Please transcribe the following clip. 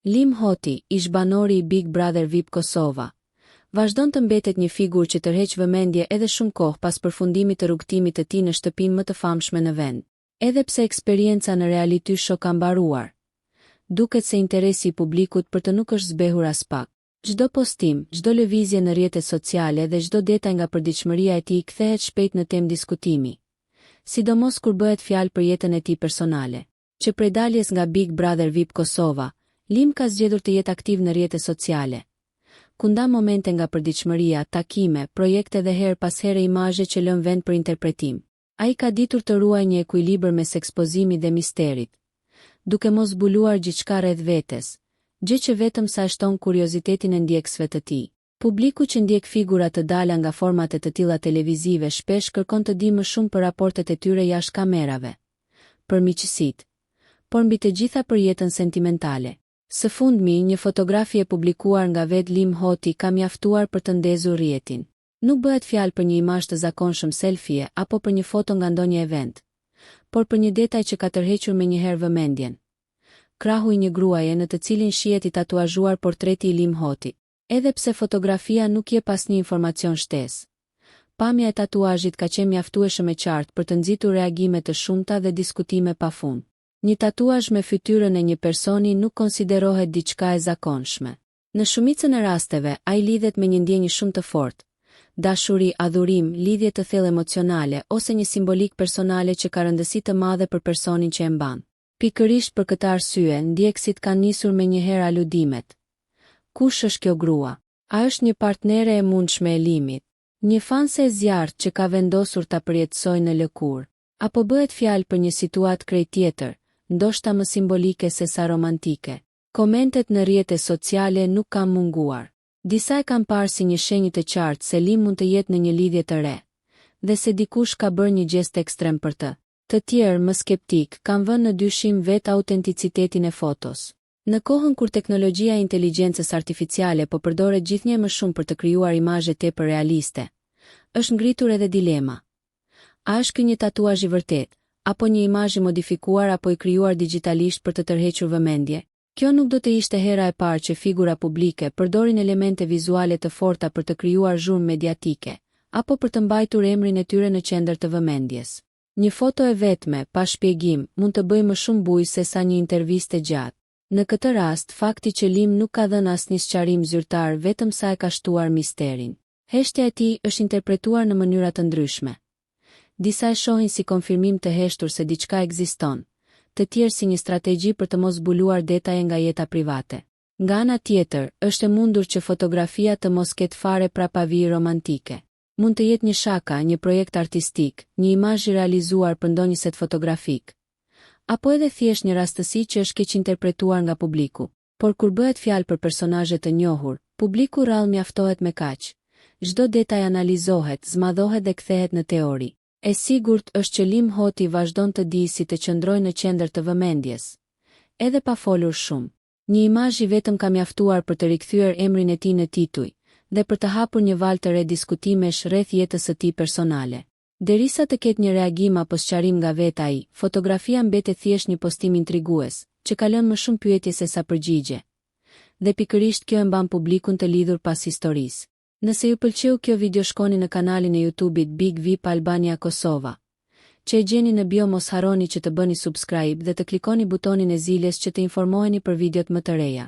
Lim Hoti, ish banori i Big Brother VIP Kosova, vazhdon të mbetet një figurë që tërheq vëmendje edhe shumë kohë pas përfundimit të rrugtimit të tij në shtëpinë më të famshme në vend. Edhe pse eksperienca në reality show ka mbaruar, duket se interesi i publikut për të nuk është zbehur as pak. Çdo postim, çdo lëvizje në rrjetet sociale dhe çdo detaj nga përditshmëria e tij kthehet shpejt në temë diskutimi, sidomos kur bëhet fjalë për jetën e tij personale. Që prej daljes nga Big Brother VIP Kosova, Lim ka zgjedhur të jetë aktiv në rrjetet sociale, ku nda momente nga përditshmëria, takime, projekte dhe her pas here imazhe që lën vend për interpretim. Ai ka ditur të ruajë një ekuilibër mes ekspozimit dhe misterit, duke mos zbuluar gjithçka rreth vetes, gjë që vetëm sa shton kuriozitetin e ndjekësve të tij. Publiku që ndjek figura të dala nga formate të tilla televizive shpesh kërkon të di më shumë për raportet e tyre jashtë kamerave, për miqësitë, por mbi të gjitha për jetën sentimentale. Së fundmi, një fotografi e publikuar nga vet Lim Hoti ka mjaftuar për të ndezur rrjetin. Nuk bëhet fjalë për një imazh të zakonshëm selfie apo për një foto nga ndonjë event, por për një detaj që ka tërhequr menjëherë vëmendjen. Krahu i një gruaje në të cilin shihet i tatuazhuar portreti i Lim Hoti. Edhe pse fotografia nuk jep asnjë informacion shtesë, pamja e tatuazhit ka qenë mjaftueshëm e qartë për të nxitur reagime të shumta dhe diskutime pafund. Një tatuazh me fytyrën e një personi nuk konsiderohet diçka e zakonshme. Në shumicën e rasteve, ai lidhet me një ndjenjë shumë të fortë, dashuri, adhurim, lidhje të thellë emocionale ose një simbolik personale që ka rëndësi të madhe për personin që e mban. Pikërisht për këtë arsye, ndjekësit kanë nisur menjëherë aludimet. Kush është kjo grua? A është një partnere e mundshme e Limit? Një fanse e zjarrt që ka vendosur ta përjetësojë në lëkurë? Apo bëhet fjalë për një situatë krejt tjetër, ndoshta më simbolike se sa romantike? Komentet në rrjetet sociale nuk kanë munguar. Disa e kanë parë si një shenjë të qartë se Lim mund të jetë në një lidhje të re, dhe se dikush ka bërë një gjest ekstrem për të. Të tjerë, më skeptik, kanë vënë në dyshim vetë autenticitetin e fotos. Në kohën kur teknologjia e inteligjencës artificiale po përdoret gjithnjë më shumë për të krijuar imazhe tepër realiste, është ngritur edhe dilema. A është ky një tatuazh i vërtet, apo një imazh i modifikuar apo i krijuar digjitalisht për të tërhequr vëmendje? Kjo nuk do të ishte hera e parë që figura publike përdorin elemente vizuale të forta për të krijuar zhurmë mediatike, apo për të mbajtur emrin e tyre në qendër të vëmendjes. Një foto e vetme, pa shpjegim, mund të bëjë më shumë bujë se sa një intervistë gjatë. Në këtë rast, fakti që Lim nuk ka dhënë asnjë sqarim zyrtar vetëm sa e ka shtuar misterin. Heshtja e tij është interpretuar në mënyra të ndryshme. Disa e shohin si konfirmim të heshtur se diçka ekziston, të tjerë si një strategji për të mos zbuluar detaje nga jeta private. Nga ana tjetër, është e mundur që fotografia të mos ketë fare prapavijë romantike. Mund të jetë një shaka, një projekt artistik, një imazh i realizuar për ndonjë set fotografik, apo edhe thjesht një rastësi që është keq interpretuar nga publiku. Por kur bëhet fjalë për personazhe të njohur, publiku rrallë mjaftohet me kaq. Çdo detaj analizohet, zmadhohet dhe kthehet në teori. E sigurt është që Lim Hoti vazhdon të di si të qëndrojë në qendër të vëmendjes, edhe pa folur shumë. Një imazh i vetëm ka mjaftuar për të rikthyer emrin e tij në tituj dhe për të hapur një valë të re diskutimesh rreth jetës së tij personale. Derisa të ketë një reagim apo sqarim nga vetë ai, fotografia mbetet thjesht një postim intrigues, që ka lënë më shumë pyetje se sa përgjigje. Dhe pikërisht kjo e mban publikun të lidhur pas historisë. Nëse ju pëlqeu kjo video, shkoni në kanalin e YouTube-it Big VIP Albania Kosova, që e gjeni në bio. Mos harroni që të bëni subscribe dhe të klikoni butonin e zilës që të informoheni për videot më të reja.